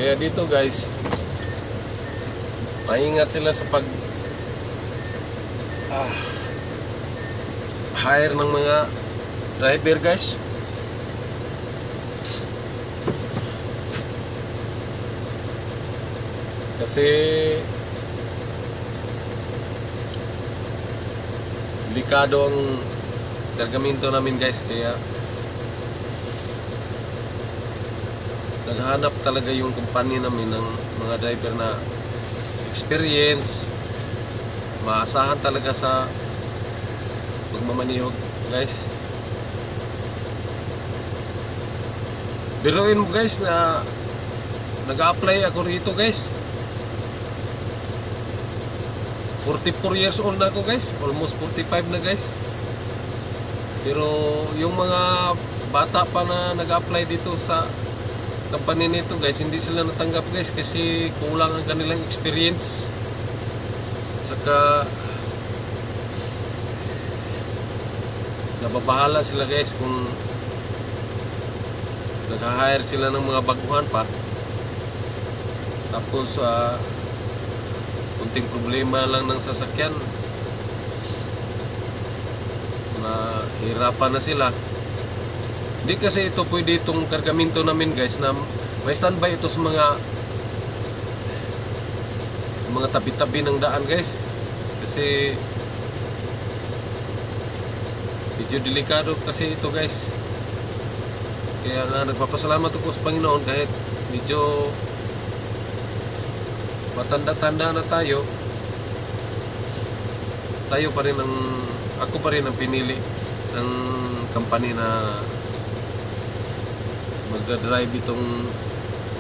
Kaya dito guys, maingat sila sa pag hire ng mga driver guys. Kasi delikado ang kargamento namin guys, kaya naghanap talaga yung kumpanya namin ng mga driver na experience, maasahan talaga sa pagmamaneho guys. Biruin mo guys na nag-a-apply ako rito guys, 44 years old na ako guys, almost 45 na guys. Pero yung mga bata pa na nag-apply dito sa company nito guys, hindi sila natanggap guys kasi kulang ang kanilang experience. Saka nababahala sila guys kung nag-hire sila ng mga baguhan pa, tapos kunting problema lang ng sasakyan na hirapan na sila. Hindi kasi ito pwede itong kargamento namin guys na may standby ito sa mga tabi-tabi ng daan guys, kasi medyo delikado kasi ito guys. Kaya nga nagpapasalamat ako sa Panginoon kahit medyo matanda-tanda na tayo pa rin ako pa rin ang pinili ng company na magdadrive itong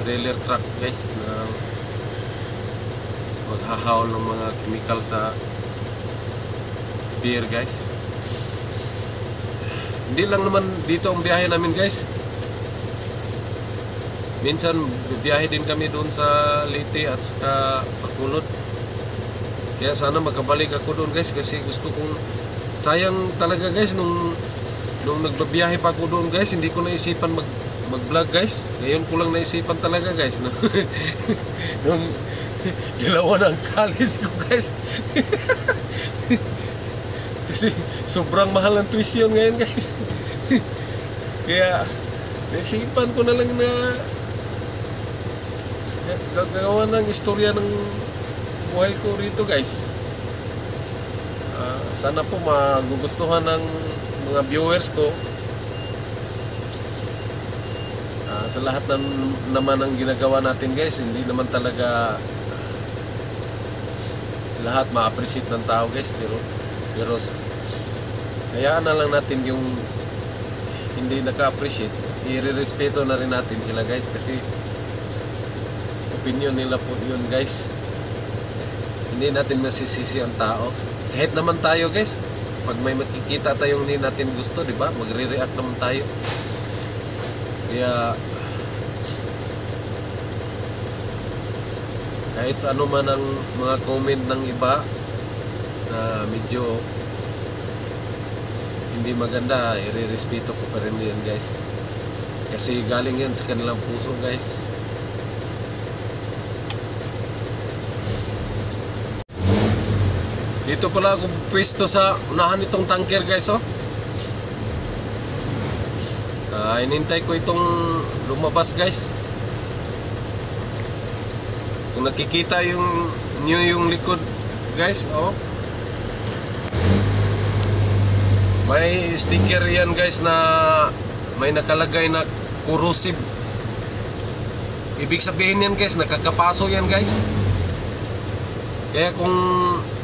trailer truck guys, na maghahaul ng mga chemical sa beer guys. Hindi lang naman dito ang biyahe namin guys, minsan biyahe din kami doon sa Leyte at saka Bacolod. Kaya sana makabalik ako doon guys, kasi gusto kong, sayang talaga guys, nung nagbabiyahe pa ako doon guys, hindi ko naisipan mag-vlog guys. Ngayon ko lang naisipan talaga guys, nung gilawan ang college ko guys. Kasi sobrang mahal ang tuition ngayon guys. Kaya naisipan ko na lang na gagawa ng istorya ng buhay ko rito guys. Sana po magugustuhan ng mga viewers ko. Sa lahat naman ng ginagawa natin guys, hindi naman talaga lahat ma-appreciate ng tao guys, pero hayaan na lang natin yung hindi naka-appreciate, i-respeto na rin natin sila guys, kasi opinion nila po yun guys. Hindi natin masisisi ang tao. Kahit naman tayo guys, pag may makikita tayong hindi natin gusto, di ba? Magre-react naman tayo. Kaya kahit ano man ang mga comment ng iba na medyo hindi maganda, i-respeto ko pa rin yan guys, kasi galing yan sa kanilang puso guys. Dito pala ako pwesto sa unahan itong tanker guys, oh. Inintay ko itong lumabas guys. Kung nakikita yung likod guys, oh. May sticker yan guys na may nakalagay na corrosive. Ibig sabihin yan guys, nakakapaso yan guys. Kaya kung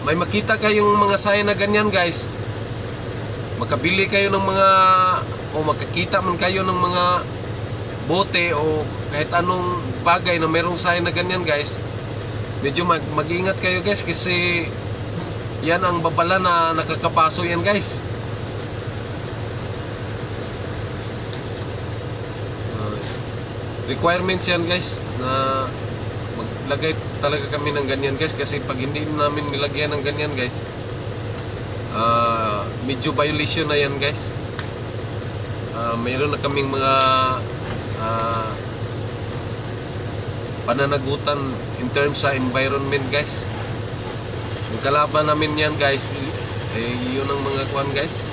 may makita kayong mga sign na ganyan guys, makabili kayo ng mga, o makakita man kayo ng mga bote o kahit anong bagay na merong sign na ganyan guys, medyo mag-ingat kayo guys, kasi yan ang babala na nakakapaso yan guys. Requirements yan guys, na maglagay talaga kami ng ganyan guys, kasi pag hindi namin nilagyan ng ganyan guys, medyo violation na yan guys. Mayroon na kaming mga pananagutan in terms sa environment guys. Yung kalaban namin yan guys, yun ang mga kuan guys,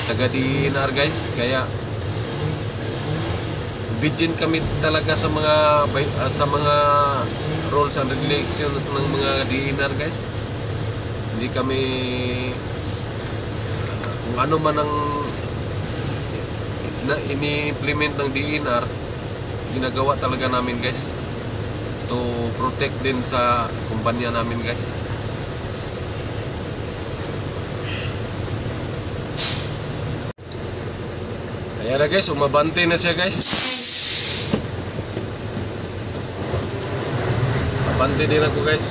taga DNR guys. Kaya obedient kami talaga sa mga rules and regulations ng mga DNR guys. Hindi kami kung ano man ang ini-implement ng DNR, ginagawa talaga namin guys to protect din sa kumpanya namin guys. Ayan na guys, umabante na siya guys. Umabante din ako guys.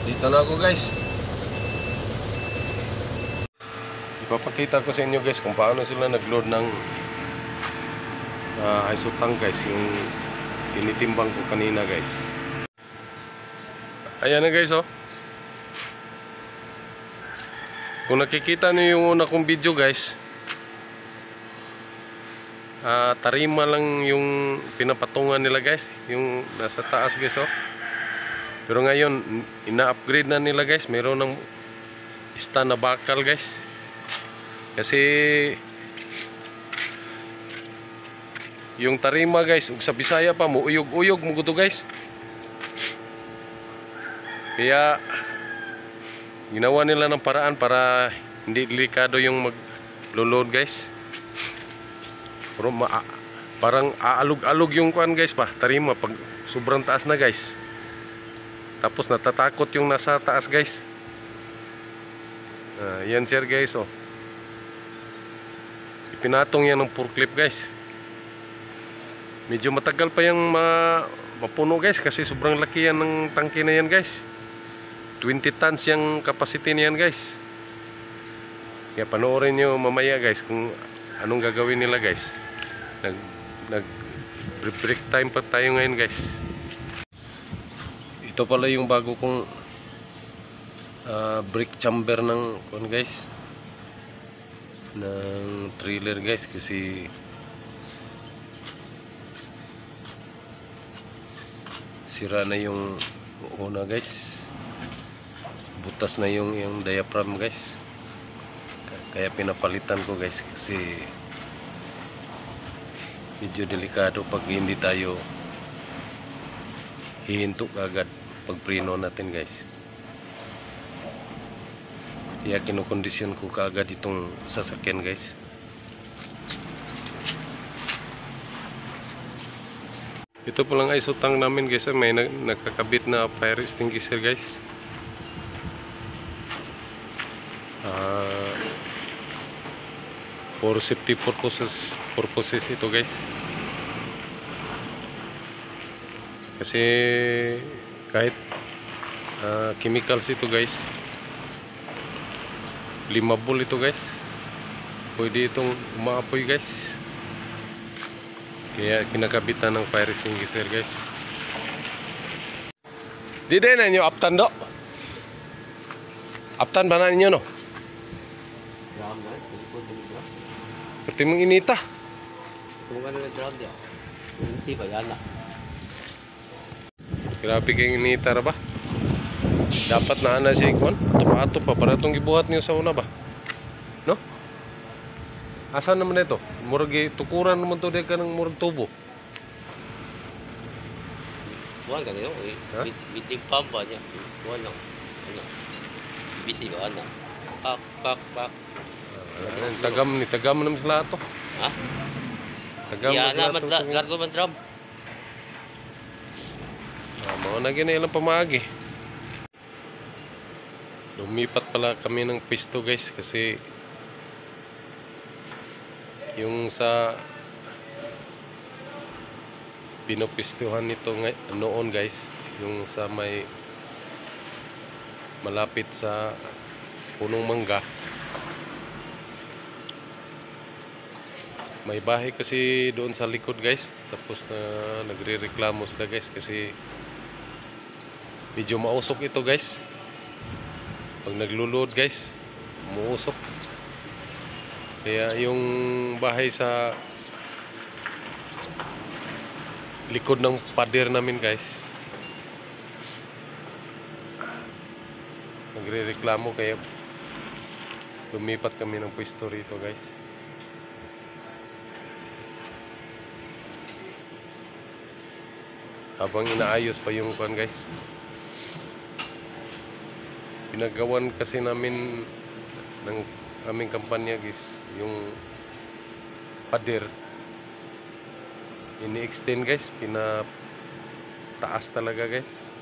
Dito na ako guys. Ipapakita ko sa inyo guys kung paano sila nag-load ng isotang guys, yung tinitimbang ko kanina guys. Ayan na guys, oh. Kung nakikita niyo yung una kong video guys, tarima lang yung pinapatungan nila guys, yung nasa taas guys, oh. Pero ngayon, ina-upgrade na nila guys. Meron ng stand na bakal guys. Kasi yung tarima guys, sa Bisaya pa mo, uyog-uyog mo gusto guys. Kaya ginawa nila ng paraan para hindi delikado yung mag-load guys. Pero parang aalog-alog yung kuan guys pa, tarima pag sobrang taas na guys. Tapos natatakot yung nasa taas guys. Yan sir guys, oh. Ipinatong yan ng forklift guys. Medyo matagal pa yung mapuno guys, kasi sobrang laki yan ng tangke na yan guys. 20 tons yung capacity niyan guys. Kaya panoorin nyo mamaya guys kung anong gagawin nila guys. Nag break time pa tayo ngayon guys. Ito pala yung bago kong brake chamber ng guys, ng trailer guys, kasi sira na yung una guys, butas na yung diaphragm guys. Kaya pinapalitan ko guys, kasi medyo delikado pag hindi tayo hihinto agad pag preno natin guys. Kaya kinukondisyon ko kaagad itong sasakyan guys. Ito po lang isotang namin guys, may nakakabit na fire extinguisher guys. For safety purposes ito guys. Kasi kahit chemicals ito guys, flammable ito guys, pwede itong umaapoy guys. Kaya kinakabitan ng fire extinguisher guys. Di din na nyo aptan do? Aptan ba na ninyo no? Berarti mong inita. Tunggu na drum dia. Hindi ba yan na? Grabe kayong inita ba? Dapat na ana si Ikon. Tupato pa para itong gibuhat niyo sa una ba? No? Asan naman ito? Murag tukuran naman to ka ng murag tubo. Buwan ka nyo. Bitig pamba niya. Buwan lang. Ano? Bisi ba ana? Pak. Tagam naman sila ito. Ha? Tagam naman sila ito. Largo man drum. Mga na ilang pamagi. Lumipat pala kami ng pisto guys, kasi yung sa pinopistuhan nito noon guys, yung sa may malapit sa punong mangga. May bahay kasi doon sa likod guys, tapos na nagrereklamo sila guys kasi medyo mausok ito guys. Pag naglulod guys, umuusok. Kaya yung bahay sa likod ng pader namin guys, nagrereklamo, kaya lumipat kami ng pwesto rito guys. Habang inaayos pa yung kuan guys, pinagawan kasi namin ng aming kampanya guys, yung pader ini-extend guys, pinataas talaga guys,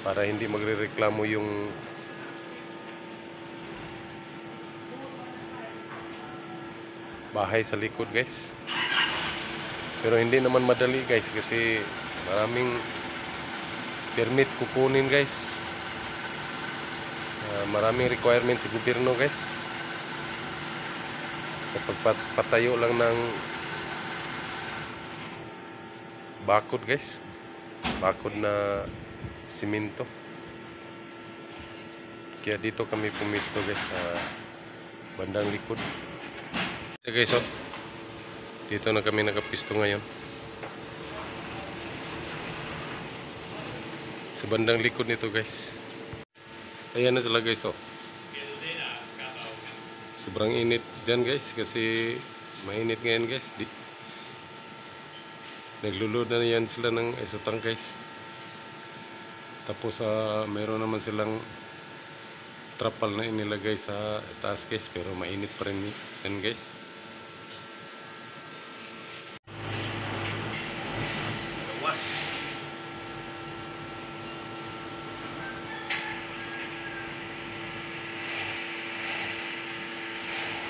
para hindi magrereklamo yung bahay sa likod guys. Pero hindi naman madali guys kasi maraming permit kukunin guys. Maraming requirements sa gobyerno guys sa pagpatayo lang ng bakod guys, bakod na simento. Kaya dito kami pumisto guys sa bandang likod. So guys, dito na kami nakapisto ngayon sa bandang likod nito guys. Ayan na sila guys. Sobrang init dyan guys kasi mainit ngayon guys. Naglulod na yan sila ng isotang guys. Tapos meron naman silang trapal na inilagay sa taas guys, pero mainit pa rin yan guys.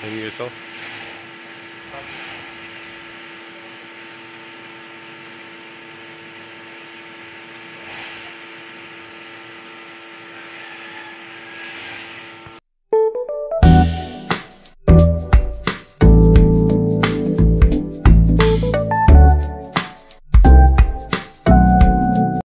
And yourself.